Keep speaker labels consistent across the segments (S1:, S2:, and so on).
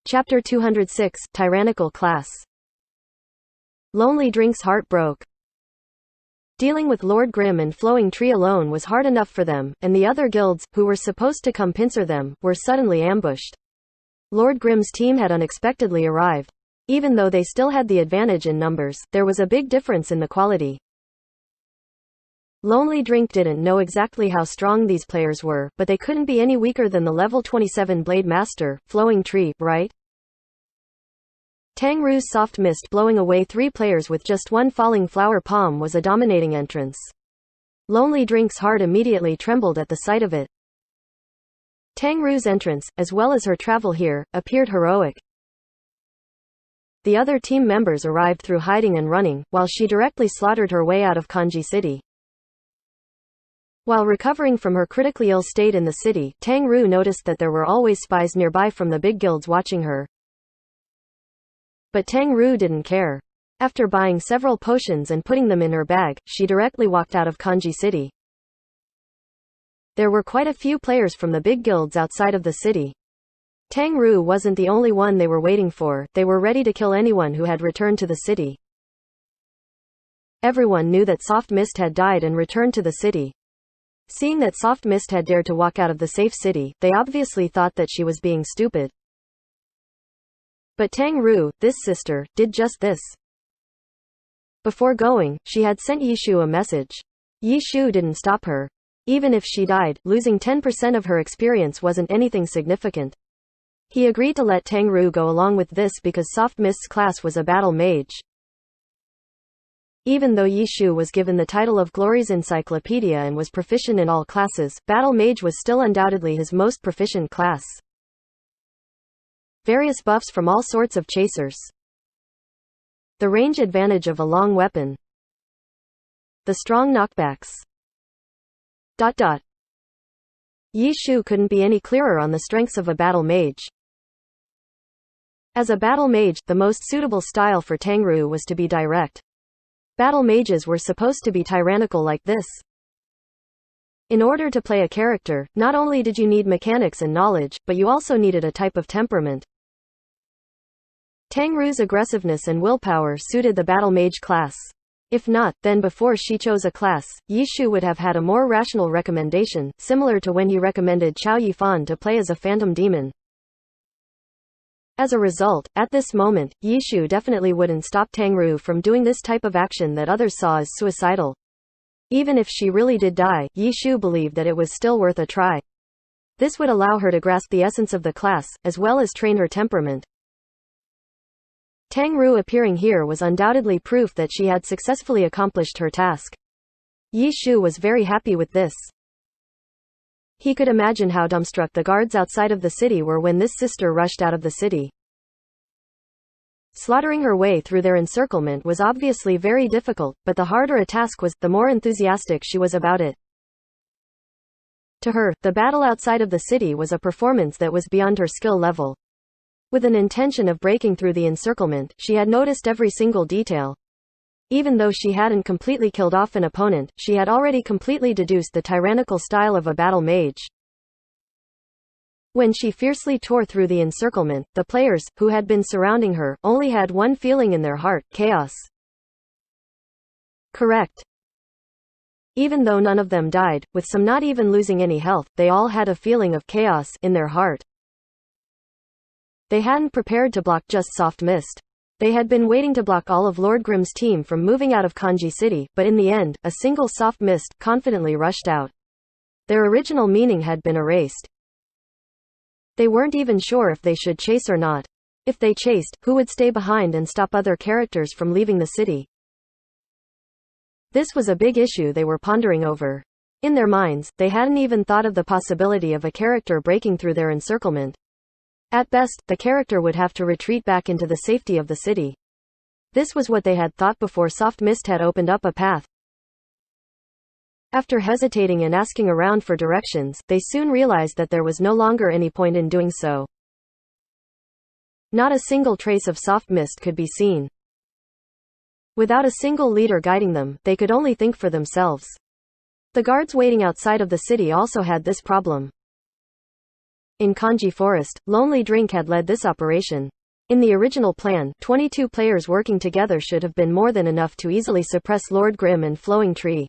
S1: Chapter 206, Tyrannical Class. Lonely Drink's heart broke. Dealing with Lord Grim and Flowing Tree alone was hard enough for them, and the other guilds, who were supposed to come pincer them, were suddenly ambushed. Lord Grim's team had unexpectedly arrived. Even though they still had the advantage in numbers, there was a big difference in the quality. Lonely Drink didn't know exactly how strong these players were, but they couldn't be any weaker than the level 27 Blade Master, Flowing Tree, right? Tang Ru's soft mist blowing away 3 players with just one falling flower palm was a dominating entrance. Lonely Drink's heart immediately trembled at the sight of it. Tang Ru's entrance, as well as her travel here, appeared heroic. The other team members arrived through hiding and running, while she directly slaughtered her way out of Kanji City. While recovering from her critically ill state in the city, Tang Ru noticed that there were always spies nearby from the big guilds watching her. But Tang Ru didn't care. After buying several potions and putting them in her bag, she directly walked out of Kanji City. There were quite a few players from the big guilds outside of the city. Tang Ru wasn't the only one they were waiting for, they were ready to kill anyone who had returned to the city. Everyone knew that Soft Mist had died and returned to the city. Seeing that Soft Mist had dared to walk out of the safe city, they obviously thought that she was being stupid. But Tang Ru, this sister, did just this. Before going, she had sent Yishu a message. Yishu didn't stop her. Even if she died, losing 10% of her experience wasn't anything significant. He agreed to let Tang Ru go along with this because Soft Mist's class was a battle mage. Even though Yishu was given the title of Glory's Encyclopedia and was proficient in all classes, Battle Mage was still undoubtedly his most proficient class. Various buffs from all sorts of chasers. The range advantage of a long weapon. The strong knockbacks. Yishu couldn't be any clearer on the strengths of a Battle Mage. As a Battle Mage, the most suitable style for Tang Ru was to be direct. Battle mages were supposed to be tyrannical like this. In order to play a character, not only did you need mechanics and knowledge, but you also needed a type of temperament. Tang Ru's aggressiveness and willpower suited the battle mage class. If not, then before she chose a class, Yishu would have had a more rational recommendation, similar to when he recommended Chao Yifan to play as a phantom demon. As a result, at this moment, Yishu definitely wouldn't stop Tang Ru from doing this type of action that others saw as suicidal. Even if she really did die, Yishu believed that it was still worth a try. This would allow her to grasp the essence of the class, as well as train her temperament. Tang Ru appearing here was undoubtedly proof that she had successfully accomplished her task. Yishu was very happy with this. He could imagine how dumbstruck the guards outside of the city were when this sister rushed out of the city. Slaughtering her way through their encirclement was obviously very difficult, but the harder a task was, the more enthusiastic she was about it. To her, the battle outside of the city was a performance that was beyond her skill level. With an intention of breaking through the encirclement, she had noticed every single detail. Even though she hadn't completely killed off an opponent, she had already completely deduced the tyrannical style of a battle mage. When she fiercely tore through the encirclement, the players, who had been surrounding her, only had one feeling in their heart: chaos. Correct. Even though none of them died, with some not even losing any health, they all had a feeling of chaos in their heart. They hadn't prepared to block just Soft Mist. They had been waiting to block all of Lord Grim's team from moving out of Kanji City, but in the end, a single Soft Mist confidently rushed out. Their original meaning had been erased. They weren't even sure if they should chase or not. If they chased, who would stay behind and stop other characters from leaving the city? This was a big issue they were pondering over. In their minds, they hadn't even thought of the possibility of a character breaking through their encirclement. At best, the character would have to retreat back into the safety of the city. This was what they had thought before Soft Mist had opened up a path. After hesitating and asking around for directions, they soon realized that there was no longer any point in doing so. Not a single trace of Soft Mist could be seen. Without a single leader guiding them, they could only think for themselves. The guards waiting outside of the city also had this problem. In Kanji Forest, Lonely Drink had led this operation. In the original plan, 22 players working together should have been more than enough to easily suppress Lord Grimm and Flowing Tree.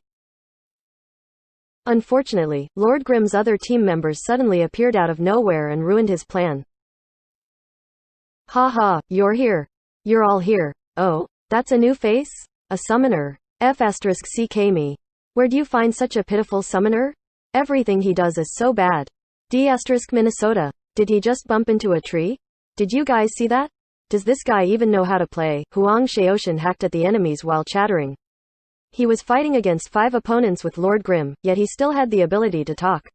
S1: Unfortunately, Lord Grimm's other team members suddenly appeared out of nowhere and ruined his plan. Ha ha, you're here. You're all here. Oh, that's a new face? A summoner. F*ck me. Where'd you find such a pitiful summoner? Everything he does is so bad. D** Minnesota. Did he just bump into a tree? Did you guys see that? Does this guy even know how to play? Huang Shaoshan hacked at the enemies while chattering. He was fighting against 5 opponents with Lord Grimm, yet he still had the ability to talk.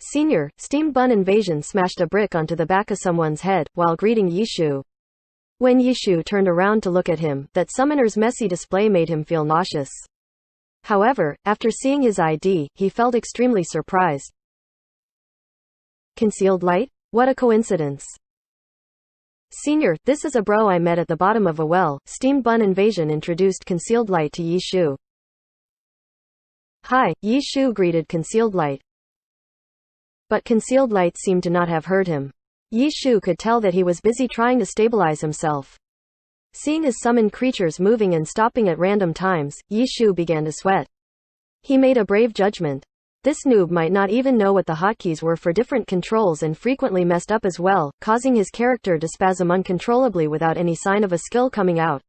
S1: Senior, Steamed Bun Invasion smashed a brick onto the back of someone's head, while greeting Yishu. When Yishu turned around to look at him, that summoner's messy display made him feel nauseous. However, after seeing his ID, he felt extremely surprised. Concealed light? What a coincidence. Senior, this is a bro I met at the bottom of a well. Steamed Bun Invasion introduced Concealed Light to Yishu. Hi, Yishu greeted Concealed Light. But Concealed Light seemed to not have heard him. Yishu could tell that he was busy trying to stabilize himself. Seeing his summoned creatures moving and stopping at random times, Yishu began to sweat. He made a brave judgment. This noob might not even know what the hotkeys were for different controls and frequently messed up as well, causing his character to spasm uncontrollably without any sign of a skill coming out.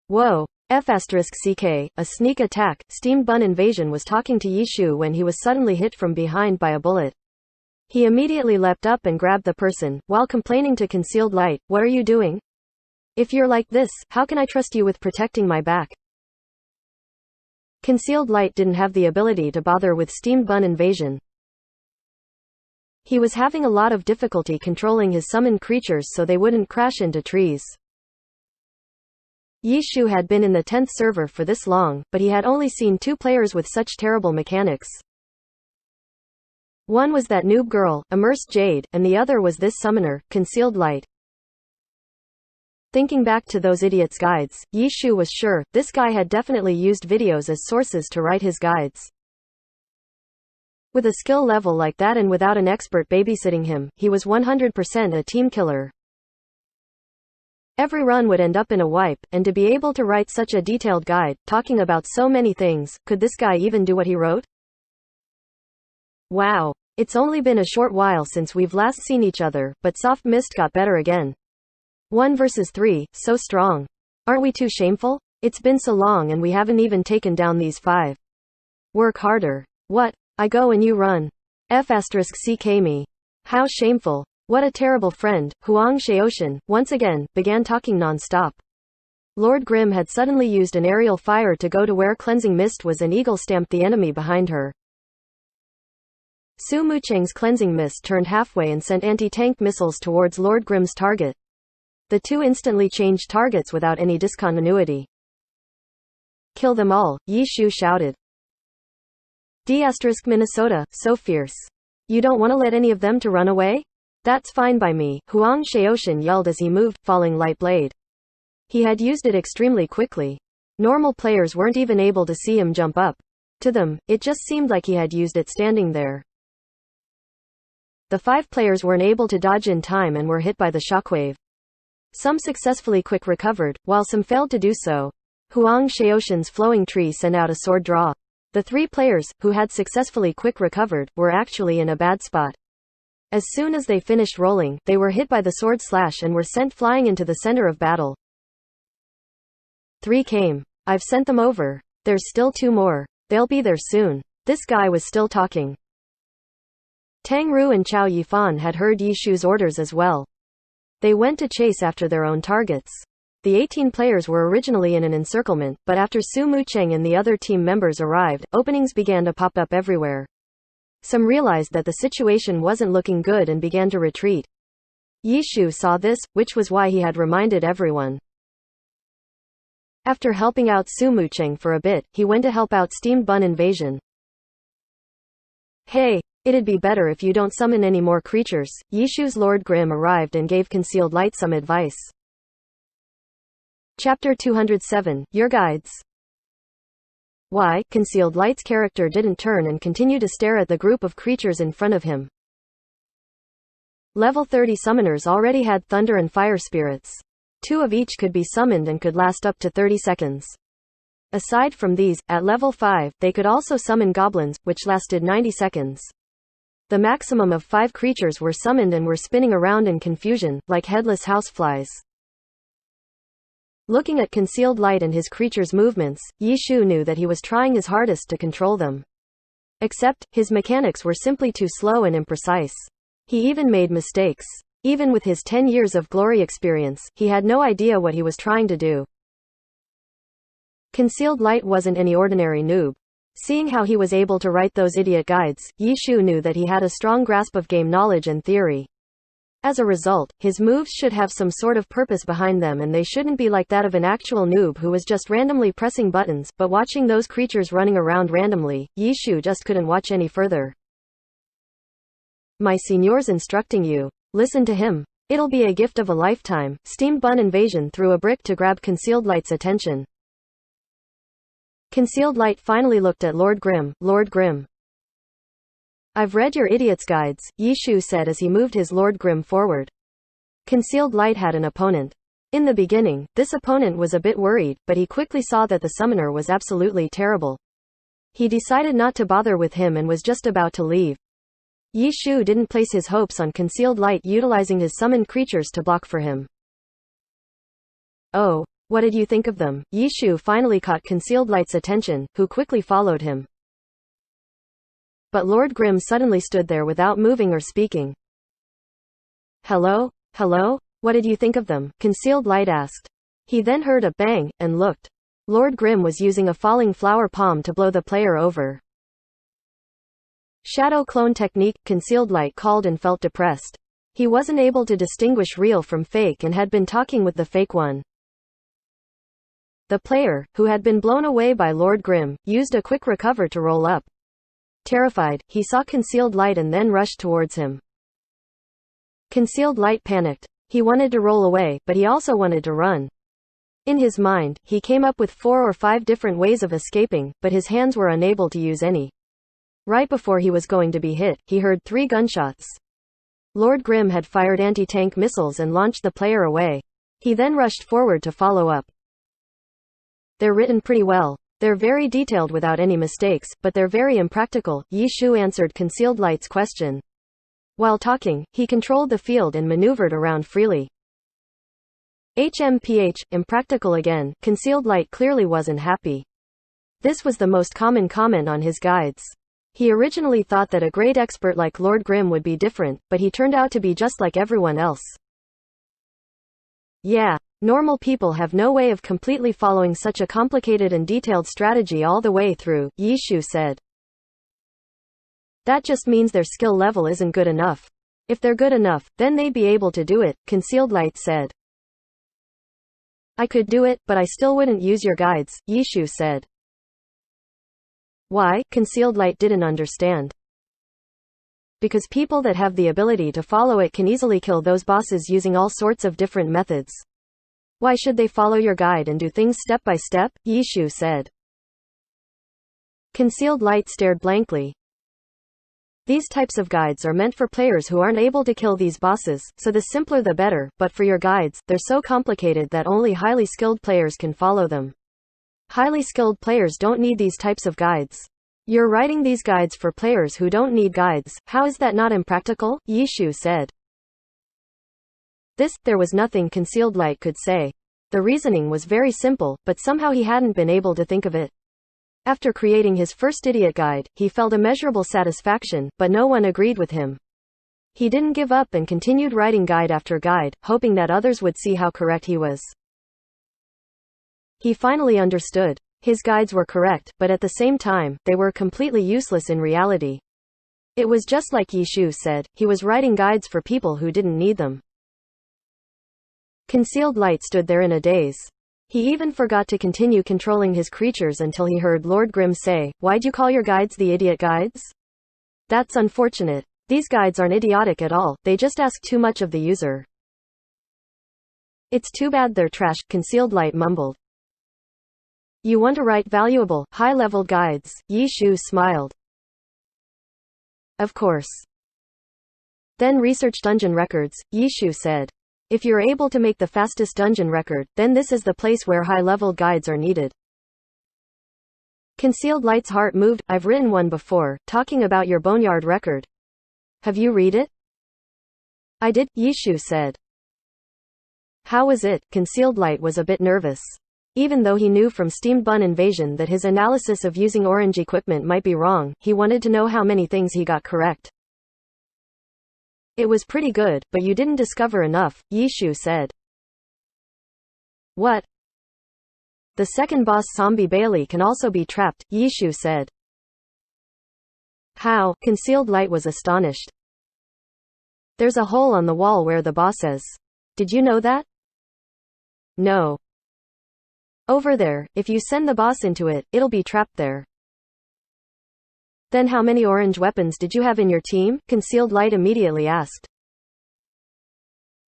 S1: Whoa. F*ck, a sneak attack. Steamed Bun Invasion was talking to Yishu when he was suddenly hit from behind by a bullet. He immediately leapt up and grabbed the person, while complaining to Concealed Light, "What are you doing? If you're like this, how can I trust you with protecting my back?" Concealed Light didn't have the ability to bother with Steamed Bun Invasion. He was having a lot of difficulty controlling his summoned creatures so they wouldn't crash into trees. Yishu had been in the 10th server for this long, but he had only seen 2 players with such terrible mechanics. One was that noob girl, Immersed Jade, and the other was this summoner, Concealed Light. Thinking back to those idiots' guides, Yishu was sure, this guy had definitely used videos as sources to write his guides. With a skill level like that and without an expert babysitting him, he was 100% a team killer. Every run would end up in a wipe, and to be able to write such a detailed guide, talking about so many things, could this guy even do what he wrote? Wow. It's only been a short while since we've last seen each other, but Soft Mist got better again. 1 versus 3, so strong. Aren't we too shameful? It's been so long and we haven't even taken down these 5. Work harder. What? I go and you run. F*ck me. How shameful. What a terrible friend. Huang Shaoshan, once again, began talking non-stop. Lord Grimm had suddenly used an aerial fire to go to where Cleansing Mist was and eagle stamped the enemy behind her. Su Mucheng's Cleansing Mist turned halfway and sent anti-tank missiles towards Lord Grimm's target. The 2 instantly changed targets without any discontinuity. Kill them all, Yishu shouted. D** Minnesota, so fierce. You don't want to let any of them to run away? That's fine by me, Huang Shaoshan yelled as he moved, falling light blade. He had used it extremely quickly. Normal players weren't even able to see him jump up. To them, it just seemed like he had used it standing there. The 5 players weren't able to dodge in time and were hit by the shockwave. Some successfully quick recovered, while some failed to do so. Huang Shaoshan's Flowing Tree sent out a sword draw. The 3 players, who had successfully quick recovered, were actually in a bad spot. As soon as they finished rolling, they were hit by the sword slash and were sent flying into the center of battle. 3 came. I've sent them over. There's still 2 more. They'll be there soon. This guy was still talking. Tang Ru and Chao Yifan had heard Yishu's orders as well. They went to chase after their own targets. The 18 players were originally in an encirclement, but after Su Mucheng and the other team members arrived, openings began to pop up everywhere. Some realized that the situation wasn't looking good and began to retreat. Yishu saw this, which was why he had reminded everyone. After helping out Su Mucheng for a bit, he went to help out Steamed Bun Invasion. Hey, it'd be better if you don't summon any more creatures. Yishu's Lord Grimm arrived and gave Concealed Light some advice. Chapter 207, Your Guides. Why? Concealed Light's character didn't turn and continue to stare at the group of creatures in front of him. Level 30 summoners already had thunder and fire spirits. 2 of each could be summoned and could last up to 30 seconds. Aside from these, at level 5, they could also summon goblins, which lasted 90 seconds. The maximum of 5 creatures were summoned and were spinning around in confusion, like headless houseflies. Looking at Concealed Light and his creature's movements, Yishu knew that he was trying his hardest to control them. Except, his mechanics were simply too slow and imprecise. He even made mistakes. Even with his 10 years of glory experience, he had no idea what he was trying to do. Concealed Light wasn't any ordinary noob. Seeing how he was able to write those idiot guides, Yishu knew that he had a strong grasp of game knowledge and theory. As a result, his moves should have some sort of purpose behind them, and they shouldn't be like that of an actual noob who was just randomly pressing buttons, but watching those creatures running around randomly, Yishu just couldn't watch any further. My señor's instructing you. Listen to him. It'll be a gift of a lifetime. Steamed Bun Invasion threw a brick to grab Concealed Light's attention. Concealed Light finally looked at Lord Grimm. Lord Grimm. I've read your idiot's guides, Yishu said as he moved his Lord Grimm forward. Concealed Light had an opponent. In the beginning, this opponent was a bit worried, but he quickly saw that the summoner was absolutely terrible. He decided not to bother with him and was just about to leave. Yishu didn't place his hopes on Concealed Light utilizing his summoned creatures to block for him. Oh, what did you think of them? Yishu finally caught Concealed Light's attention, who quickly followed him. But Lord Grimm suddenly stood there without moving or speaking. Hello? Hello? What did you think of them? Concealed Light asked. He then heard a bang, and looked. Lord Grimm was using a falling flower palm to blow the player over. Shadow clone technique, Concealed Light called and felt depressed. He wasn't able to distinguish real from fake and had been talking with the fake one. The player, who had been blown away by Lord Grimm, used a quick recover to roll up. Terrified, he saw Concealed Light and then rushed towards him. Concealed Light panicked. He wanted to roll away, but he also wanted to run. In his mind, he came up with 4 or 5 different ways of escaping, but his hands were unable to use any. Right before he was going to be hit, he heard 3 gunshots. Lord Grimm had fired anti-tank missiles and launched the player away. He then rushed forward to follow up. They're written pretty well. They're very detailed without any mistakes, but they're very impractical, Yishu answered Concealed Light's question. While talking, he controlled the field and maneuvered around freely. HMPH, impractical again, Concealed Light clearly wasn't happy. This was the most common comment on his guides. He originally thought that a great expert like Lord Grimm would be different, but he turned out to be just like everyone else. Yeah. Normal people have no way of completely following such a complicated and detailed strategy all the way through, Yishu said. That just means their skill level isn't good enough. If they're good enough, then they'd be able to do it, Concealed Light said. I could do it, but I still wouldn't use your guides, Yishu said. Why? Concealed Light didn't understand. Because people that have the ability to follow it can easily kill those bosses using all sorts of different methods. Why should they follow your guide and do things step by step? Yishu said. Concealed Light stared blankly. These types of guides are meant for players who aren't able to kill these bosses, so the simpler the better, but for your guides, they're so complicated that only highly skilled players can follow them. Highly skilled players don't need these types of guides. You're writing these guides for players who don't need guides. How is that not impractical? Yishu said. There was nothing Concealed Light could say. The reasoning was very simple, but somehow he hadn't been able to think of it. After creating his first idiot guide, he felt immeasurable satisfaction, but no one agreed with him. He didn't give up and continued writing guide after guide, hoping that others would see how correct he was. He finally understood. His guides were correct, but at the same time, they were completely useless in reality. It was just like Yishu said, he was writing guides for people who didn't need them. Concealed Light stood there in a daze. He even forgot to continue controlling his creatures until he heard Lord Grimm say, "Why'd you call your guides the idiot guides? That's unfortunate. These guides aren't idiotic at all, they just ask too much of the user." It's too bad they're trash, Concealed Light mumbled. You want to write valuable, high-level guides? Yi Shu smiled. Of course. Then research dungeon records, Yi Shu said. If you're able to make the fastest dungeon record, then this is the place where high-level guides are needed. Concealed Light's heart moved. I've written one before, talking about your boneyard record. Have you read it? I did, Yi Shu said. How was it? Concealed Light was a bit nervous. Even though he knew from Steamed Bun Invasion that his analysis of using orange equipment might be wrong, he wanted to know how many things he got correct. It was pretty good, but you didn't discover enough, Yi Shu said. What? The second boss Zombie Bailey can also be trapped, Yi Shu said. How? Concealed Light was astonished. There's a hole on the wall where the boss is. Did you know that? No. Over there, if you send the boss into it, it'll be trapped there. Then how many orange weapons did you have in your team? Concealed Light immediately asked.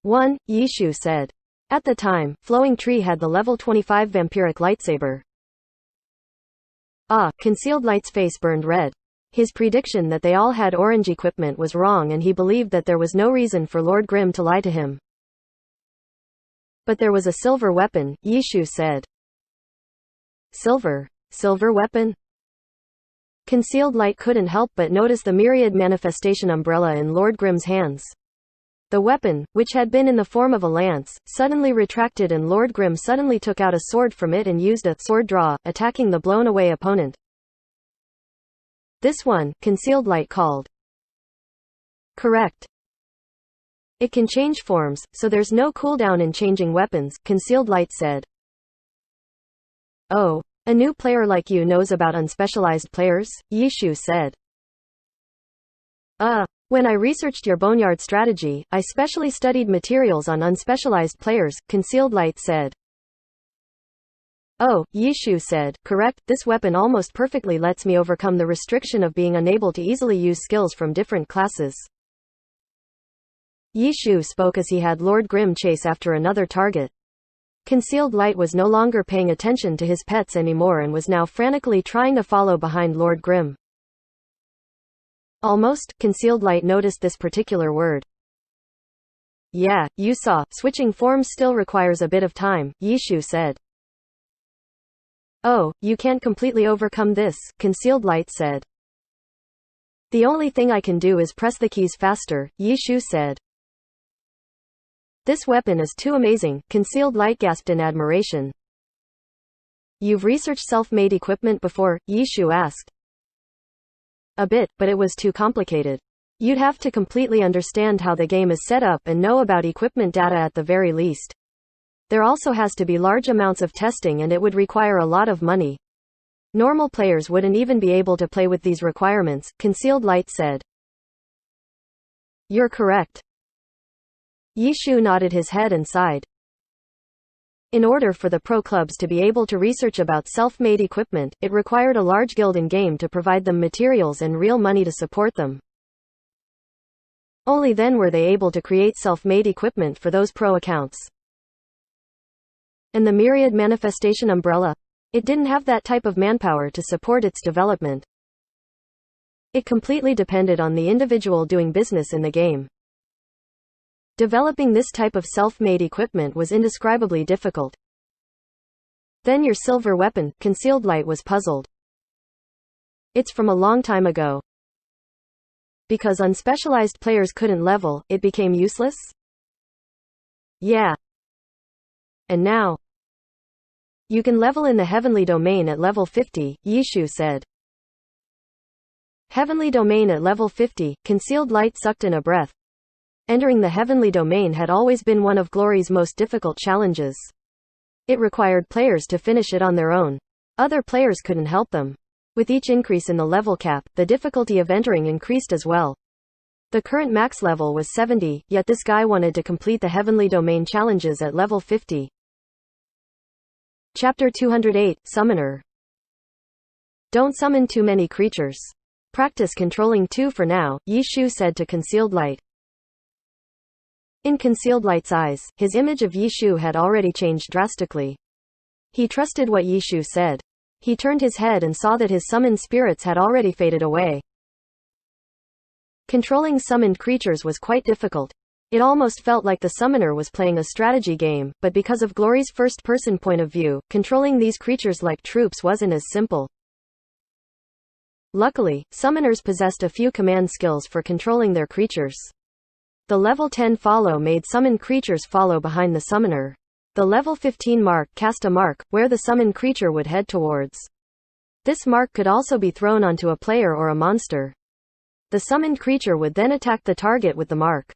S1: 1, Yi Shu said. At the time, Flowing Tree had the level 25 vampiric lightsaber. Ah, Concealed Light's face burned red. His prediction that they all had orange equipment was wrong and he believed that there was no reason for Lord Grimm to lie to him. But there was a silver weapon, Yi Shu said. Silver? Silver weapon? Concealed Light couldn't help but notice the myriad manifestation umbrella in Lord Grimm's hands. The weapon, which had been in the form of a lance, suddenly retracted and Lord Grimm suddenly took out a sword from it and used a sword draw, attacking the blown-away opponent. This one, Concealed Light called. Correct. It can change forms, so there's no cooldown in changing weapons, Concealed Light said. Oh. A new player like you knows about unspecialized players, Yi Shu said. When I researched your boneyard strategy, I specially studied materials on unspecialized players, Concealed Light said. Oh, Yi Shu said, correct, this weapon almost perfectly lets me overcome the restriction of being unable to easily use skills from different classes. Yi Shu spoke as he had Lord Grimm chase after another target. Concealed Light was no longer paying attention to his pets anymore and was now frantically trying to follow behind Lord Grimm. Almost, Concealed Light noticed this particular word. Yeah, you saw, switching forms still requires a bit of time, Yi Shu said. Oh, you can't completely overcome this, Concealed Light said. The only thing I can do is press the keys faster, Yi Shu said. This weapon is too amazing, Concealed Light gasped in admiration. You've researched self-made equipment before? Yi Shu asked. A bit, but it was too complicated. You'd have to completely understand how the game is set up and know about equipment data at the very least. There also has to be large amounts of testing and it would require a lot of money. Normal players wouldn't even be able to play with these requirements, Concealed Light said. You're correct. Yi Shu nodded his head and sighed. In order for the pro clubs to be able to research about self-made equipment, it required a large guild in-game to provide them materials and real money to support them. Only then were they able to create self-made equipment for those pro accounts. And the myriad manifestation umbrella? It didn't have that type of manpower to support its development. It completely depended on the individual doing business in the game. Developing this type of self-made equipment was indescribably difficult. Then your silver weapon, Concealed Light was puzzled. It's from a long time ago. Because unspecialized players couldn't level, it became useless? Yeah. And now? You can level in the Heavenly Domain at level 50, Yi Shu said. Heavenly Domain at level 50, Concealed Light sucked in a breath. Entering the Heavenly Domain had always been one of Glory's most difficult challenges. It required players to finish it on their own. Other players couldn't help them. With each increase in the level cap, the difficulty of entering increased as well. The current max level was 70, yet this guy wanted to complete the Heavenly Domain challenges at level 50. Chapter 208, Summoner. Don't summon too many creatures. Practice controlling 2 for now, Yi Shu said to Concealed Light. In Concealed Light's eyes, his image of Yi Shu had already changed drastically. He trusted what Yishu said. He turned his head and saw that his summoned spirits had already faded away. Controlling summoned creatures was quite difficult. It almost felt like the summoner was playing a strategy game, but because of Glory's first-person point of view, controlling these creatures like troops wasn't as simple. Luckily, summoners possessed a few command skills for controlling their creatures. The level 10 follow made summoned creatures follow behind the summoner. The level 15 mark cast a mark, where the summoned creature would head towards. This mark could also be thrown onto a player or a monster. The summoned creature would then attack the target with the mark.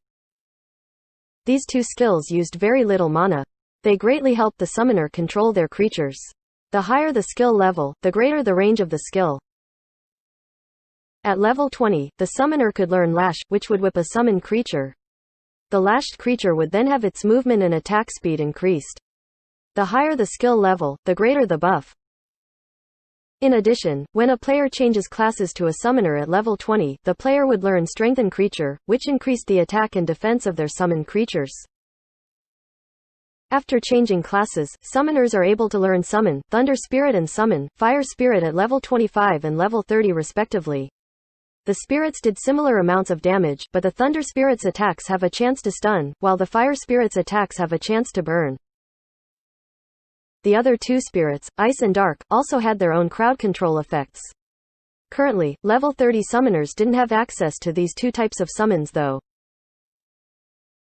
S1: These two skills used very little mana. They greatly helped the summoner control their creatures. The higher the skill level, the greater the range of the skill. At level 20, the summoner could learn Lash, which would whip a summoned creature. The lashed creature would then have its movement and attack speed increased. The higher the skill level, the greater the buff. In addition, when a player changes classes to a summoner at level 20, the player would learn Strengthen Creature, which increased the attack and defense of their summoned creatures. After changing classes, summoners are able to learn Summon, Thunder Spirit and Summon, Fire Spirit at level 25 and level 30 respectively. The spirits did similar amounts of damage, but the Thunder Spirit's attacks have a chance to stun, while the Fire Spirit's attacks have a chance to burn. The other two spirits, Ice and Dark, also had their own crowd control effects. Currently, level 30 summoners didn't have access to these two types of summons though.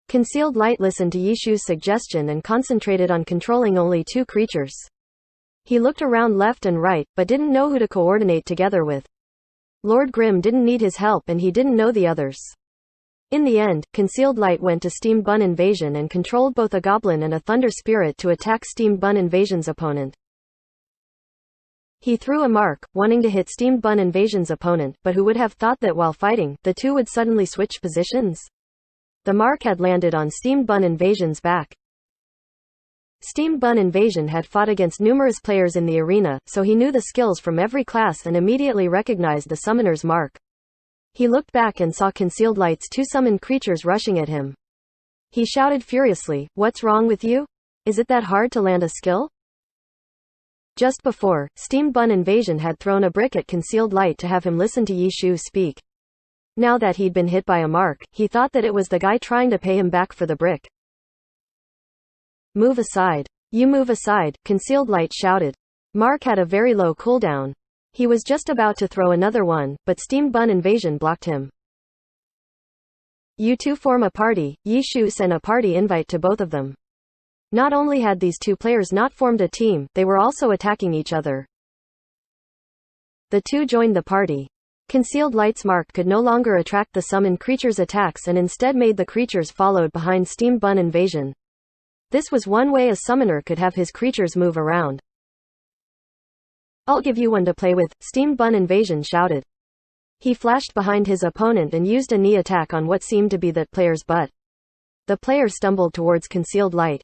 S1: Concealed Light listened to Yishu's suggestion and concentrated on controlling only two creatures. He looked around left and right, but didn't know who to coordinate together with. Lord Grimm didn't need his help and he didn't know the others. In the end, Concealed Light went to Steamed Bun Invasion and controlled both a goblin and a thunder spirit to attack Steamed Bun Invasion's opponent. He threw a mark, wanting to hit Steamed Bun Invasion's opponent, but who would have thought that while fighting, the two would suddenly switch positions? The mark had landed on Steamed Bun Invasion's back. Steamed Bun Invasion had fought against numerous players in the arena, so he knew the skills from every class and immediately recognized the summoner's mark. He looked back and saw Concealed Light's two summoned creatures rushing at him. He shouted furiously, "What's wrong with you? Is it that hard to land a skill?" Just before, Steamed Bun Invasion had thrown a brick at Concealed Light to have him listen to Yishu speak. Now that he'd been hit by a mark, he thought that it was the guy trying to pay him back for the brick. "Move aside. You move aside," Concealed Light shouted. Mark had a very low cooldown. He was just about to throw another one, but Steamed Bun Invasion blocked him. "You two form a party." Yishu sent a party invite to both of them. Not only had these two players not formed a team, they were also attacking each other. The two joined the party. Concealed Light's mark could no longer attract the summoned creature's attacks and instead made the creatures followed behind Steamed Bun Invasion. This was one way a summoner could have his creatures move around. "I'll give you one to play with," Steamed Bun Invasion shouted. He flashed behind his opponent and used a knee attack on what seemed to be that player's butt. The player stumbled towards Concealed Light.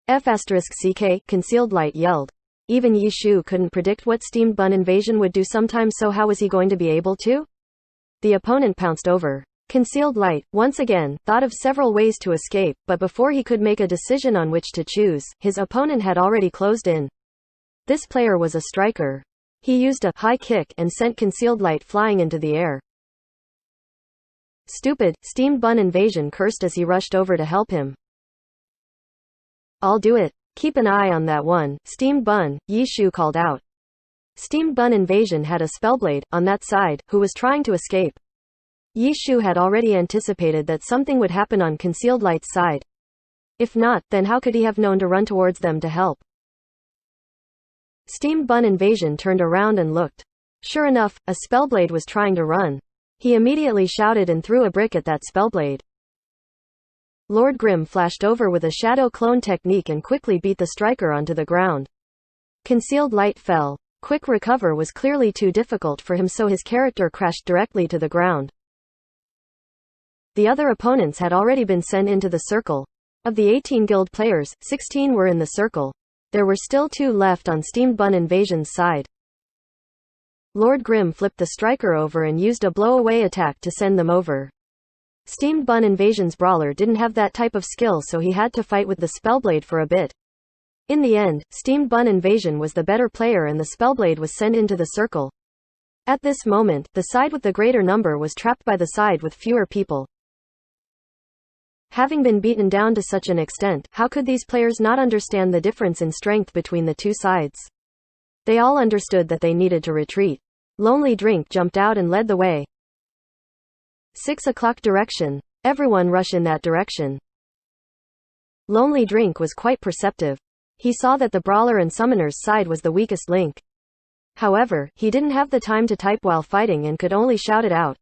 S1: F***CK, Concealed Light yelled. Even Yishu couldn't predict what Steamed Bun Invasion would do sometimes, so how was he going to be able to? The opponent pounced over. Concealed Light, once again, thought of several ways to escape, but before he could make a decision on which to choose, his opponent had already closed in. This player was a striker. He used a high kick and sent Concealed Light flying into the air. "Stupid," Steamed Bun Invasion cursed as he rushed over to help him. "I'll do it. Keep an eye on that one, Steamed Bun," Yishu called out. Steamed Bun Invasion had a Spellblade, on that side, who was trying to escape. Yishu had already anticipated that something would happen on Concealed Light's side. If not, then how could he have known to run towards them to help? Steamed Bun Invasion turned around and looked. Sure enough, a Spellblade was trying to run. He immediately shouted and threw a brick at that Spellblade. Lord Grimm flashed over with a shadow clone technique and quickly beat the striker onto the ground. Concealed Light fell. Quick recover was clearly too difficult for him, so his character crashed directly to the ground. The other opponents had already been sent into the circle. Of the 18 guild players, 16 were in the circle. There were still 2 left on Steamed Bun Invasion's side. Lord Grimm flipped the striker over and used a blow-away attack to send them over. Steamed Bun Invasion's brawler didn't have that type of skill, so he had to fight with the Spellblade for a bit. In the end, Steamed Bun Invasion was the better player and the Spellblade was sent into the circle. At this moment, the side with the greater number was trapped by the side with fewer people. Having been beaten down to such an extent, how could these players not understand the difference in strength between the two sides? They all understood that they needed to retreat. Lonely Drink jumped out and led the way. 6 o'clock direction. Everyone rush in that direction. Lonely Drink was quite perceptive. He saw that the Brawler and Summoner's side was the weakest link. However, he didn't have the time to type while fighting and could only shout it out.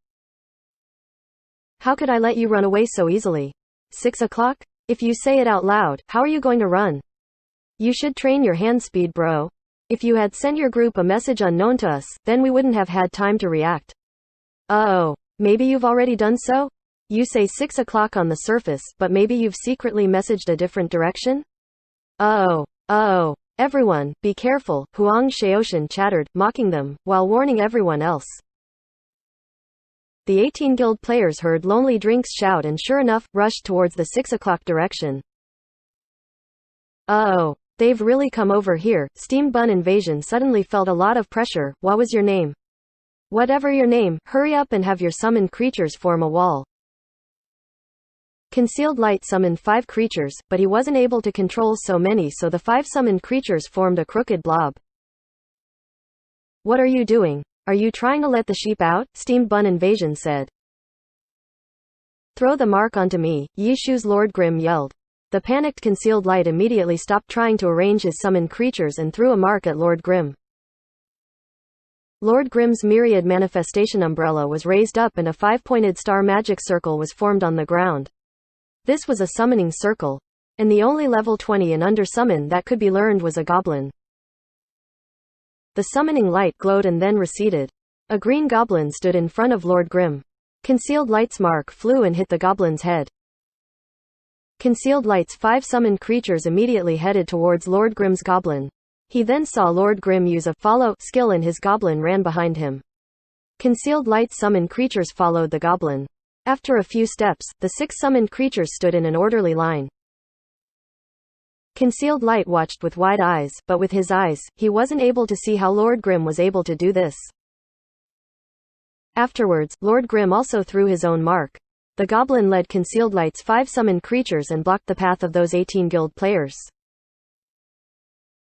S1: How could I let you run away so easily? 6 o'clock? If you say it out loud, how are you going to run? You should train your hand speed, bro. If you had sent your group a message unknown to us, then we wouldn't have had time to react. Uh-oh. Maybe you've already done so? You say 6 o'clock on the surface, but maybe you've secretly messaged a different direction? Uh-oh. Uh-oh. Everyone, be careful, Huang Shaoshan chattered, mocking them, while warning everyone else. The 18 guild players heard Lonely Drink's shout and sure enough, rushed towards the 6 o'clock direction. Uh-oh. They've really come over here. Steamed Bun Invasion suddenly felt a lot of pressure. What was your name? Whatever your name, hurry up and have your summoned creatures form a wall. Concealed Light summoned 5 creatures, but he wasn't able to control so many, so the 5 summoned creatures formed a crooked blob. What are you doing? Are you trying to let the sheep out? Steamed Bun Invasion said. Throw the mark onto me, Yishu's Lord Grim yelled. The panicked Concealed Light immediately stopped trying to arrange his summoned creatures and threw a mark at Lord Grim. Lord Grim's myriad manifestation umbrella was raised up and a 5-pointed star magic circle was formed on the ground. This was a summoning circle. And the only level 20 and under summon that could be learned was a goblin. The summoning light glowed and then receded. A green goblin stood in front of Lord Grim. Concealed Light's mark flew and hit the goblin's head. Concealed Light's 5 summoned creatures immediately headed towards Lord Grim's goblin. He then saw Lord Grim use a follow skill and his goblin ran behind him. Concealed Light's summoned creatures followed the goblin. After a few steps, the 6 summoned creatures stood in an orderly line. Concealed Light watched with wide eyes, but with his eyes, he wasn't able to see how Lord Grim was able to do this. Afterwards, Lord Grim also threw his own mark. The goblin led Concealed Light's 5 summoned creatures and blocked the path of those 18 guild players.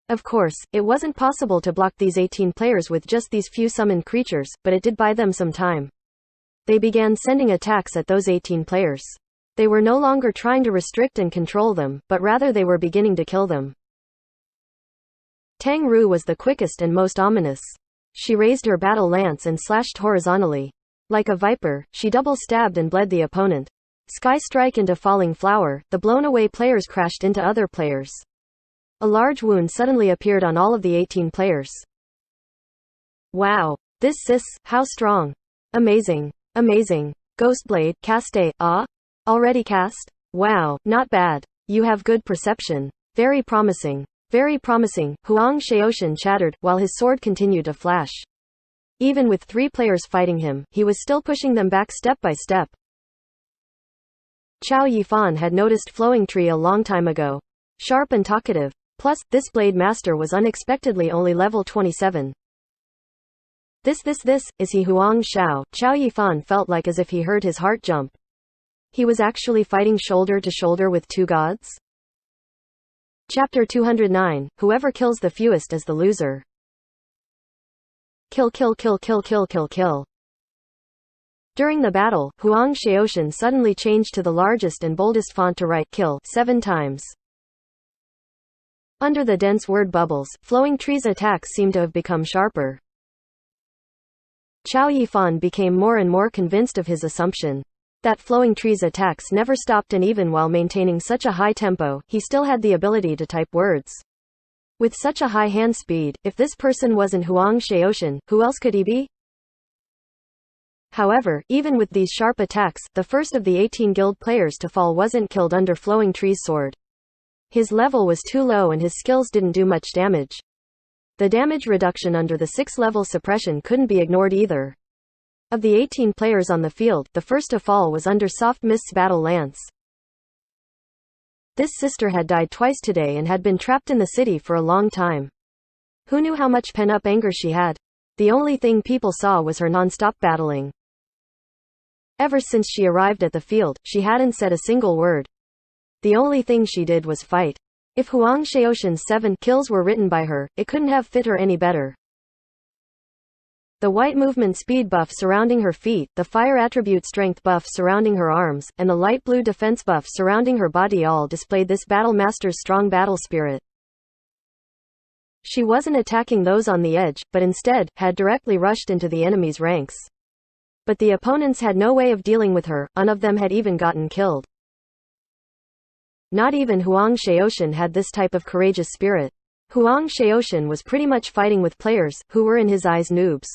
S1: Of course, it wasn't possible to block these 18 players with just these few summoned creatures, but it did buy them some time. They began sending attacks at those 18 players. They were no longer trying to restrict and control them, but rather they were beginning to kill them. Tang Ru was the quickest and most ominous. She raised her battle lance and slashed horizontally. Like a viper, she double-stabbed and bled the opponent. Sky Strike into Falling Flower, the blown-away players crashed into other players. A large wound suddenly appeared on all of the 18 players. Wow. This sis, how strong. Amazing. Amazing. Ghostblade, caste, already cast? Wow, not bad. You have good perception. Very promising. Very promising, Huang Shaoshan chattered, while his sword continued to flash. Even with 3 players fighting him, he was still pushing them back step by step. Chao Yifan had noticed Flowing Tree a long time ago. Sharp and talkative. Plus, this Blade Master was unexpectedly only level 27. This, is he Huang Shao? Chao Yifan felt like as if he heard his heart jump. He was actually fighting shoulder to shoulder with 2 gods? Chapter 209, Whoever kills the fewest is the loser. Kill. During the battle, Huang Shaoshan suddenly changed to the largest and boldest font to write kill 7 times. Under the dense word bubbles, Flowing Tree's attacks seemed to have become sharper. Chao Yifan became more and more convinced of his assumption. That Flowing Tree's attacks never stopped, and even while maintaining such a high tempo, he still had the ability to type words. With such a high hand speed, if this person wasn't Huang Shaoshan, who else could he be? However, even with these sharp attacks, the first of the 18 guild players to fall wasn't killed under Flowing Tree's sword. His level was too low and his skills didn't do much damage. The damage reduction under the 6th-level suppression couldn't be ignored either. Of the 18 players on the field, the first to fall was under Soft Mist's battle lance. This sister had died twice today and had been trapped in the city for a long time. Who knew how much pent-up anger she had? The only thing people saw was her non-stop battling. Ever since she arrived at the field, she hadn't said a single word. The only thing she did was fight. If Huang Shaoxin's 7 kills were written by her, it couldn't have fit her any better. The white movement speed buff surrounding her feet, the fire attribute strength buff surrounding her arms, and the light blue defense buff surrounding her body all displayed this battle master's strong battle spirit. She wasn't attacking those on the edge, but instead, had directly rushed into the enemy's ranks. But the opponents had no way of dealing with her, none of them had even gotten killed. Not even Huang Shaoxin had this type of courageous spirit. Huang Shaoxin was pretty much fighting with players, who were in his eyes noobs.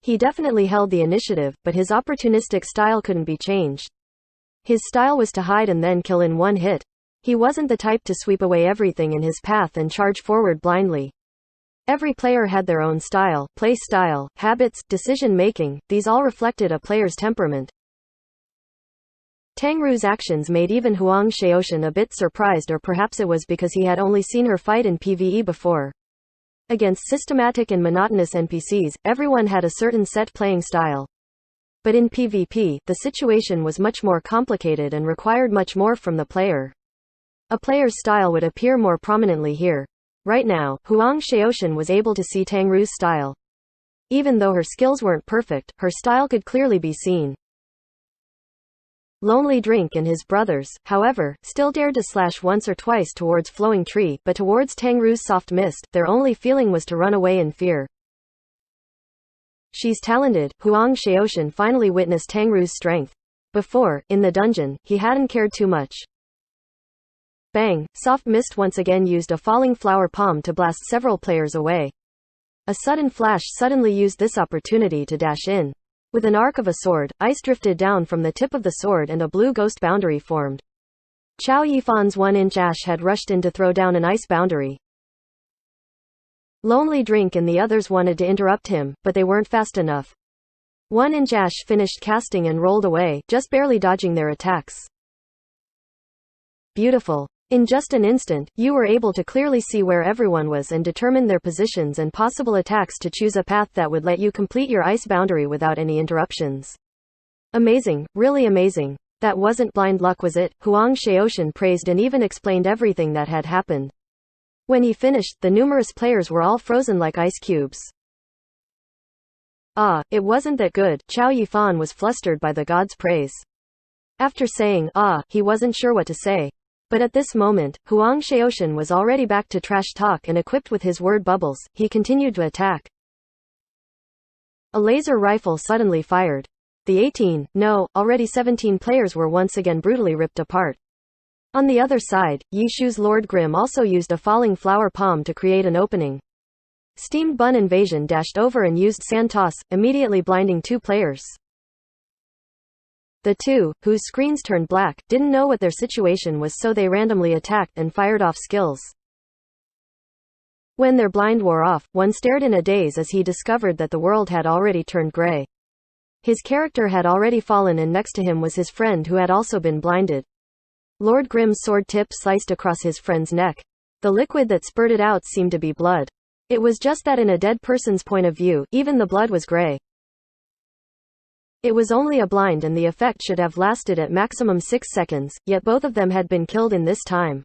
S1: He definitely held the initiative, but his opportunistic style couldn't be changed. His style was to hide and then kill in one hit. He wasn't the type to sweep away everything in his path and charge forward blindly. Every player had their own style, play style, habits, decision-making, these all reflected a player's temperament. Tang Ru's actions made even Huang Shaoxin a bit surprised, or perhaps it was because he had only seen her fight in PvE before. Against systematic and monotonous NPCs, everyone had a certain set playing style. But in PvP, the situation was much more complicated and required much more from the player. A player's style would appear more prominently here. Right now, Huang Shaoxin was able to see Tang Ru's style. Even though her skills weren't perfect, her style could clearly be seen. Lonely Drink and his brothers, however, still dared to slash once or twice towards Flowing Tree, but towards Tang Ru's Soft Mist, their only feeling was to run away in fear. She's talented, Huang Shaoxin finally witnessed Tang Ru's strength. Before, in the dungeon, he hadn't cared too much. Bang! Soft Mist once again used a falling flower palm to blast several players away. A sudden flash suddenly used this opportunity to dash in. With an arc of a sword, ice drifted down from the tip of the sword and a blue ghost boundary formed. Chao Yifan's 1-inch ash had rushed in to throw down an ice boundary. Lonely Drink and the others wanted to interrupt him, but they weren't fast enough. 1-inch ash finished casting and rolled away, just barely dodging their attacks. Beautiful. In just an instant, you were able to clearly see where everyone was and determine their positions and possible attacks to choose a path that would let you complete your ice boundary without any interruptions. Amazing, really amazing. That wasn't blind luck, was it? Huang Shaoxin praised and even explained everything that had happened. When he finished, the numerous players were all frozen like ice cubes. Ah, it wasn't that good. Chao Yifan was flustered by the god's praise. After saying, ah, he wasn't sure what to say. But at this moment, Huang Shaoxin was already back to trash talk and equipped with his word bubbles, he continued to attack. A laser rifle suddenly fired. The already 17 players were once again brutally ripped apart. On the other side, Yishu's Lord Grimm also used a falling flower palm to create an opening. Steamed Bun Invasion dashed over and used Sand Toss, immediately blinding 2 players. The 2, whose screens turned black, didn't know what their situation was, so they randomly attacked and fired off skills. When their blind wore off, one stared in a daze as he discovered that the world had already turned gray. His character had already fallen and next to him was his friend who had also been blinded. Lord Grimm's sword tip sliced across his friend's neck. The liquid that spurted out seemed to be blood. It was just that in a dead person's point of view, even the blood was gray. It was only a blind and the effect should have lasted at maximum 6 seconds, yet both of them had been killed in this time.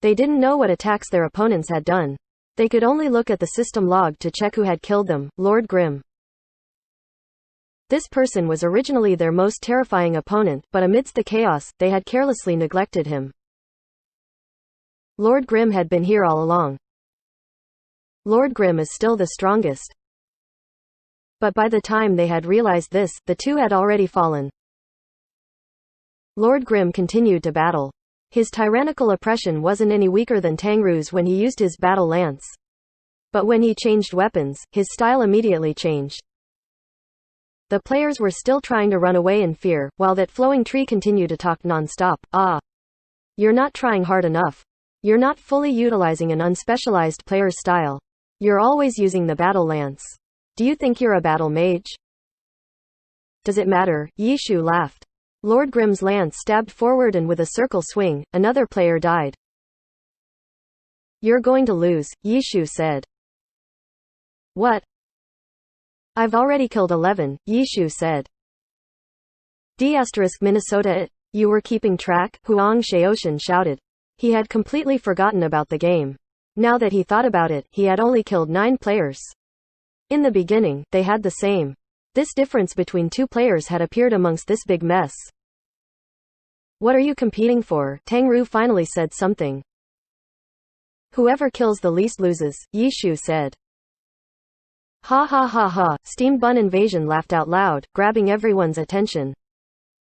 S1: They didn't know what attacks their opponents had done. They could only look at the system log to check who had killed them, Lord Grimm. This person was originally their most terrifying opponent, but amidst the chaos, they had carelessly neglected him. Lord Grimm had been here all along. Lord Grimm is still the strongest. But by the time they had realized this, the 2 had already fallen. Lord Grimm continued to battle. His tyrannical oppression wasn't any weaker than Tang Ru's when he used his battle lance. But when he changed weapons, his style immediately changed. The players were still trying to run away in fear, while that Flowing Tree continued to talk non-stop. Ah! You're not trying hard enough. You're not fully utilizing an unspecialized player's style. You're always using the battle lance. Do you think you're a battle mage? Does it matter? Yishu laughed. Lord Grimm's lance stabbed forward and with a circle swing, another player died. You're going to lose, Yishu said. What? I've already killed 11, Yishu said. Minnesota. You were keeping track? Huang Shaoshan shouted. He had completely forgotten about the game. Now that he thought about it, he had only killed 9 players. In the beginning, they had the same. This difference between 2 players had appeared amongst this big mess. What are you competing for? Tang Ru finally said something. Whoever kills the least loses, Yishu said. Ha ha ha ha, Steamed Bun Invasion laughed out loud, grabbing everyone's attention.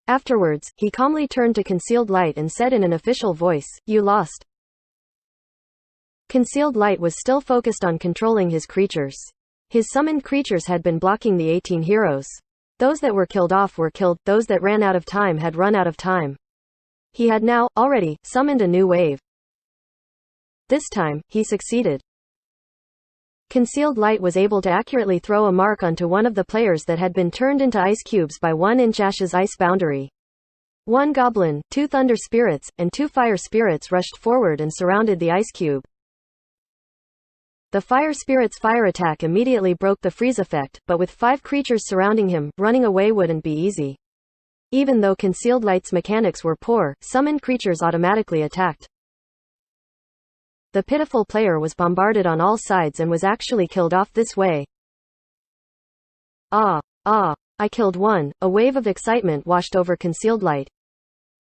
S1: Afterwards, he calmly turned to Concealed Light and said in an official voice, you lost. Concealed Light was still focused on controlling his creatures. His summoned creatures had been blocking the 18 heroes. Those that were killed off were killed, those that ran out of time had run out of time. He had now, already, summoned a new wave. This time, he succeeded. Concealed Light was able to accurately throw a mark onto one of the players that had been turned into ice cubes by 1-inch Ash's ice boundary. 1 goblin, 2 thunder spirits, and 2 fire spirits rushed forward and surrounded the ice cube. The fire spirit's fire attack immediately broke the freeze effect, but with 5 creatures surrounding him, running away wouldn't be easy. Even though Concealed Light's mechanics were poor, summoned creatures automatically attacked. The pitiful player was bombarded on all sides and was actually killed off this way. I killed 1, a wave of excitement washed over Concealed Light.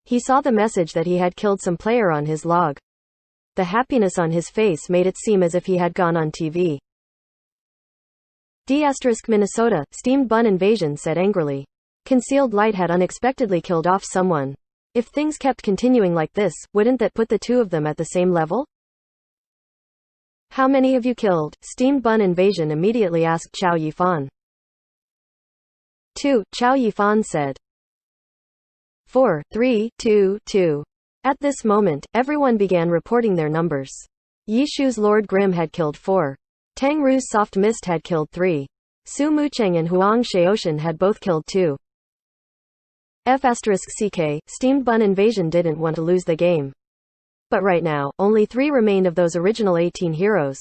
S1: He saw the message that he had killed some player on his log. The happiness on his face made it seem as if he had gone on TV. Minnesota, Steamed Bun Invasion said angrily. Concealed Light had unexpectedly killed off someone. If things kept continuing like this, wouldn't that put the 2 of them at the same level? How many have you killed? Steamed Bun Invasion immediately asked Chao Yifan. 2, Chao Yifan said. 4, 3, 2, 2. At this moment, everyone began reporting their numbers. Yishu's Lord Grimm had killed 4. Tang Ru's Soft Mist had killed 3. Su Mucheng and Huang Shaoshan had both killed 2. F***CK, Steamed Bun Invasion didn't want to lose the game. But right now, only 3 remained of those original 18 heroes.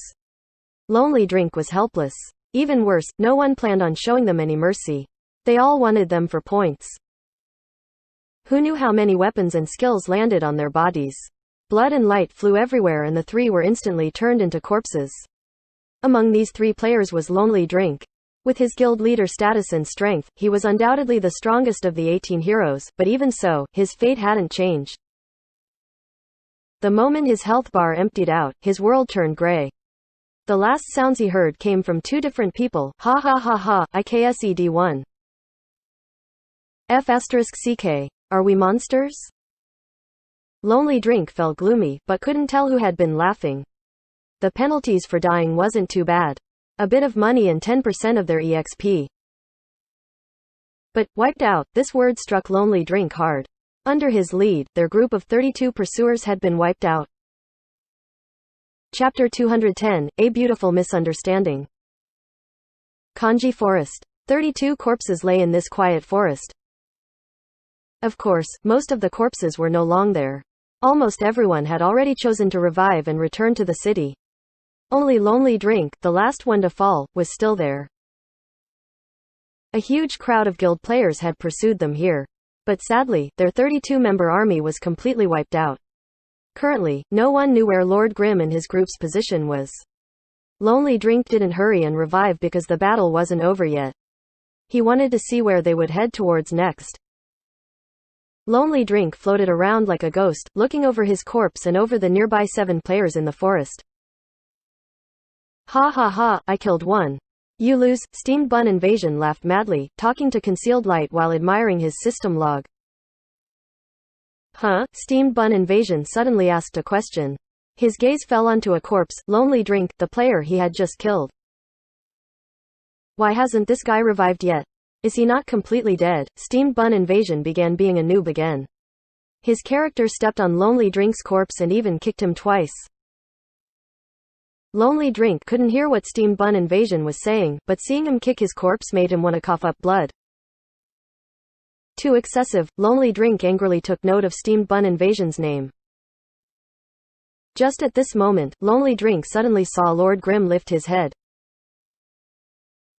S1: Lonely Drink was helpless. Even worse, no one planned on showing them any mercy. They all wanted them for points. Who knew how many weapons and skills landed on their bodies? Blood and light flew everywhere and the 3 were instantly turned into corpses. Among these 3 players was Lonely Drink. With his guild leader status and strength, he was undoubtedly the strongest of the 18 heroes, but even so, his fate hadn't changed. The moment his health bar emptied out, his world turned gray. The last sounds he heard came from 2 different people. Ha ha ha ha, IKSED1. F***CK. Are we monsters? Lonely Drink felt gloomy, but couldn't tell who had been laughing. The penalties for dying wasn't too bad. A bit of money and 10% of their EXP. But, wiped out, this word struck Lonely Drink hard. Under his lead, their group of 32 pursuers had been wiped out. Chapter 210, A Beautiful Misunderstanding. Kanji Forest. 32 corpses lay in this quiet forest. Of course, most of the corpses were no longer there. Almost everyone had already chosen to revive and return to the city. Only Lonely Drink, the last one to fall, was still there. A huge crowd of guild players had pursued them here. But sadly, their 32-member army was completely wiped out. Currently, no one knew where Lord Grimm and his group's position was. Lonely Drink didn't hurry and revive because the battle wasn't over yet. He wanted to see where they would head towards next. Lonely Drink floated around like a ghost, looking over his corpse and over the nearby 7 players in the forest. Ha ha ha, I killed 1. You lose, Steamed Bun Invasion laughed madly, talking to Concealed Light while admiring his system log. Huh? Steamed Bun Invasion suddenly asked a question. His gaze fell onto a corpse, Lonely Drink, the player he had just killed. Why hasn't this guy revived yet? Is he not completely dead? Steamed Bun Invasion began being a noob again. His character stepped on Lonely Drink's corpse and even kicked him twice. Lonely Drink couldn't hear what Steamed Bun Invasion was saying, but seeing him kick his corpse made him want to cough up blood. Too excessive. Lonely Drink angrily took note of Steamed Bun Invasion's name. Just at this moment, Lonely Drink suddenly saw Lord Grimm lift his head.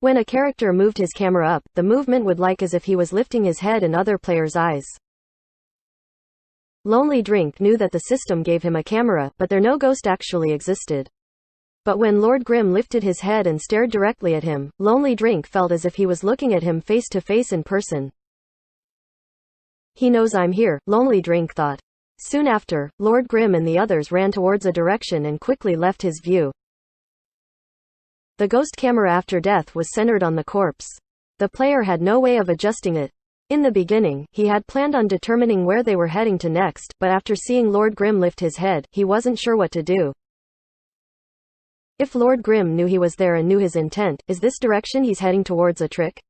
S1: When a character moved his camera up, the movement would like as if he was lifting his head in other players' eyes. Lonely Drink knew that the system gave him a camera, but there no ghost actually existed. But when Lord Grimm lifted his head and stared directly at him, Lonely Drink felt as if he was looking at him face to face in person. He knows I'm here, Lonely Drink thought. Soon after, Lord Grimm and the others ran towards a direction and quickly left his view. The ghost camera after death was centered on the corpse. The player had no way of adjusting it. In the beginning, he had planned on determining where they were heading to next, but after seeing Lord Grimm lift his head, he wasn't sure what to do. If Lord Grimm knew he was there and knew his intent, is this direction he's heading towards a trick?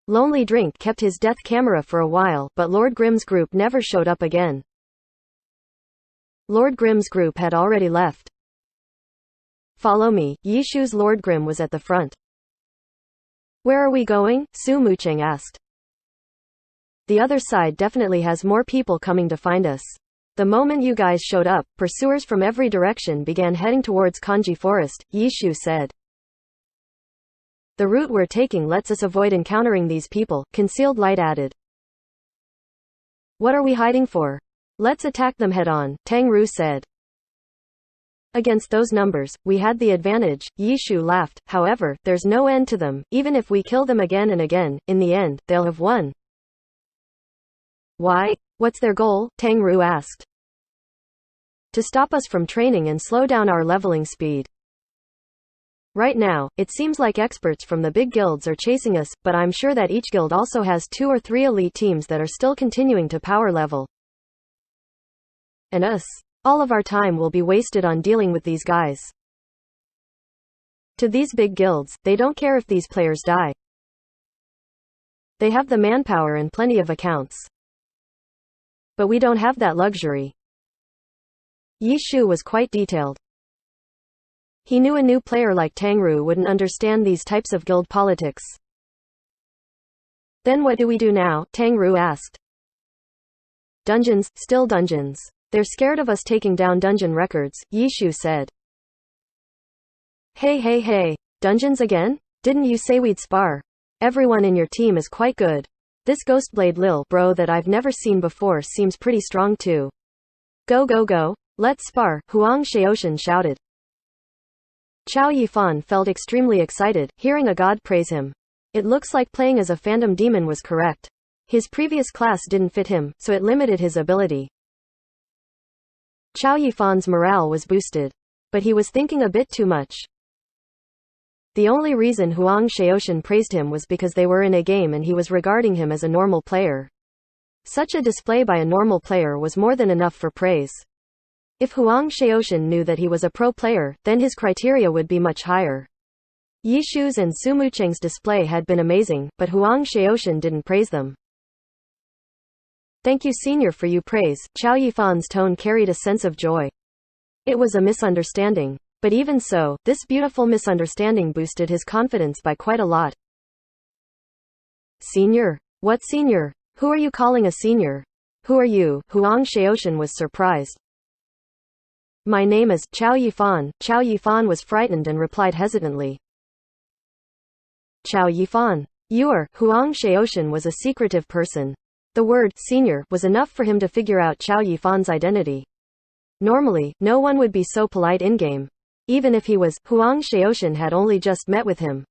S1: Lonely Drink kept his death camera for a while, but Lord Grimm's group never showed up again. Lord Grimm's group had already left. Follow me. Yishu's Lord Grimm was at the front. Where are we going? Su Mucheng asked. The other side definitely has more people coming to find us. The moment you guys showed up, pursuers from every direction began heading towards Kanji Forest, Yishu said. The route we're taking lets us avoid encountering these people, Concealed Light added. What are we hiding for? Let's attack them head on, Tang Ru said. Against those numbers, we had the advantage, Yishu laughed. However, there's no end to them. Even if we kill them again and again, in the end, they'll have won. Why? What's their goal? Tang Ru asked. To stop us from training and slow down our leveling speed. Right now, it seems like experts from the big guilds are chasing us, but I'm sure that each guild also has 2 or 3 elite teams that are still continuing to power level. And us. All of our time will be wasted on dealing with these guys. To these big guilds, they don't care if these players die. They have the manpower and plenty of accounts. But we don't have that luxury. Yishu was quite detailed. He knew a new player like Tang Ru wouldn't understand these types of guild politics. Then what do we do now? Tang Ru asked. Dungeons, still dungeons. They're scared of us taking down dungeon records, Yishu said. Hey, dungeons again? Didn't you say we'd spar? Everyone in your team is quite good. This Ghostblade Lil bro that I've never seen before seems pretty strong too. Go, let's spar, Huang Shaoshan shouted. Chao Yifan felt extremely excited, hearing a god praise him. It looks like playing as a phantom demon was correct. His previous class didn't fit him, so it limited his ability. Chao Yifan's morale was boosted. But he was thinking a bit too much. The only reason Huang Shaoshan praised him was because they were in a game and he was regarding him as a normal player. Such a display by a normal player was more than enough for praise. If Huang Shaoshan knew that he was a pro player, then his criteria would be much higher. Yishu's and Su Mucheng's display had been amazing, but Huang Shaoshan didn't praise them. Thank you senior for you praise. Chao Yifan's tone carried a sense of joy. It was a misunderstanding. But even so, this beautiful misunderstanding boosted his confidence by quite a lot. Senior? What senior? Who are you calling a senior? Who are you? Huang Shaoshan was surprised. My name is Chao Yifan. Chao Yifan was frightened and replied hesitantly. Chao Yifan. You're. Huang Shaoshan was a secretive person. The word senior was enough for him to figure out Chao Yifan's identity. Normally, no one would be so polite in-game. Even if he was, Huang Shaoshan had only just met with him.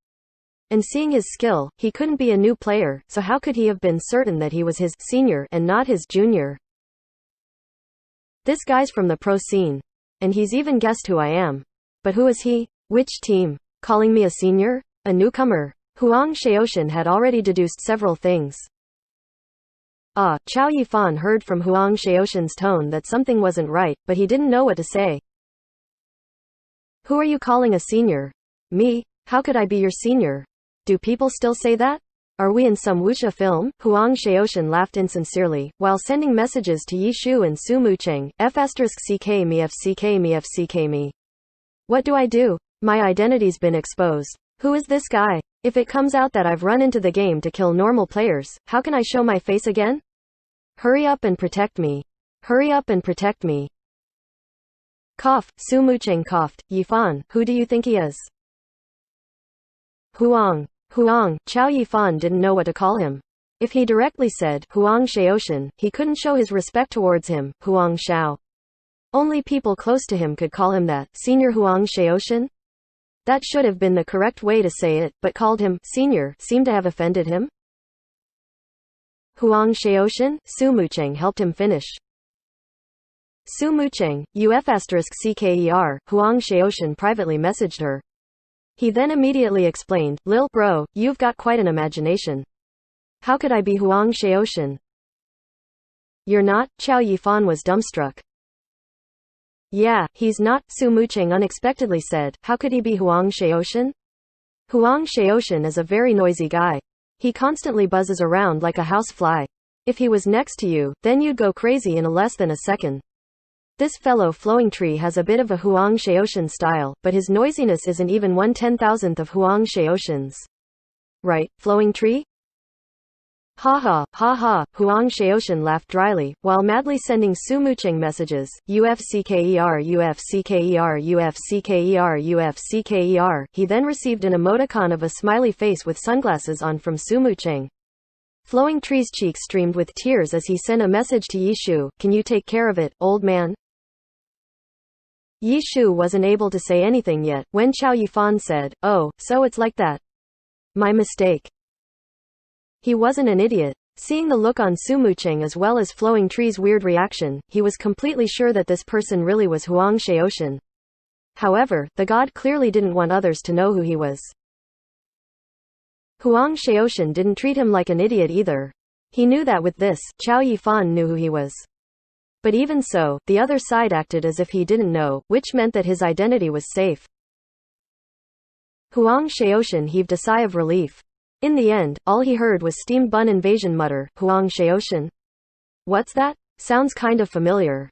S1: And seeing his skill, he couldn't be a new player, so how could he have been certain that he was his senior and not his junior? This guy's from the pro scene. And he's even guessed who I am. But who is he? Which team? Calling me a senior? A newcomer? Huang Shaoshan had already deduced several things. Chao Yifan heard from Huang Shaoshan's tone that something wasn't right, but he didn't know what to say. Who are you calling a senior? Me? How could I be your senior? Do people still say that? Are we in some wuxia film? Huang Shaoshan laughed insincerely, while sending messages to Yishu and Su Mucheng, F*ck me FCK me FCK me. What do I do? My identity's been exposed. Who is this guy? If it comes out that I've run into the game to kill normal players, how can I show my face again? Hurry up and protect me. Hurry up and protect me. Cough. Su Mucheng coughed. Yifan, who do you think he is? Huang. Huang. Chow Yifan didn't know what to call him. If he directly said, Huang Shaoshan, he couldn't show his respect towards him, Huang Shao. Only people close to him could call him that, Senior Huang Shaoshan? That should have been the correct way to say it, but called him Senior seemed to have offended him. Huang Shaoshan? Su Mucheng helped him finish. Su Mucheng, UF*CKER, Huang Shaoshan privately messaged her. He then immediately explained, Lil bro, you've got quite an imagination. How could I be Huang Shaoshan? You're not? Chow Yifan was dumbstruck. Yeah, he's not, Su Mucheng unexpectedly said. How could he be Huang Shaoshan? Huang Shaoshan is a very noisy guy. He constantly buzzes around like a housefly. If he was next to you, then you'd go crazy in less than a second. This fellow Flowing Tree has a bit of a Huang Shaoshan style, but his noisiness isn't even 1/10,000th of Huang Shaoshan's. Right, Flowing Tree? Ha ha, ha ha, Huang Shaoshan laughed dryly, while madly sending Su Mucheng messages, UFCKER UFCKER UFCKER UFCKER. He then received an emoticon of a smiley face with sunglasses on from Su Mucheng. Flowing Tree's cheeks streamed with tears as he sent a message to Yishu, can you take care of it, old man? Yishu wasn't able to say anything yet, when Chow Yifan said, oh, so it's like that. My mistake. He wasn't an idiot. Seeing the look on Su Mucheng as well as Flowing Tree's weird reaction, he was completely sure that this person really was Huang Shaoshan. However, the god clearly didn't want others to know who he was. Huang Shaoshan didn't treat him like an idiot either. He knew that with this, Chow Yifan knew who he was. But even so, the other side acted as if he didn't know, which meant that his identity was safe. Huang Shaoshan heaved a sigh of relief. In the end, all he heard was Steamed Bun Invasion mutter, Huang Shaoshan? What's that? Sounds kind of familiar.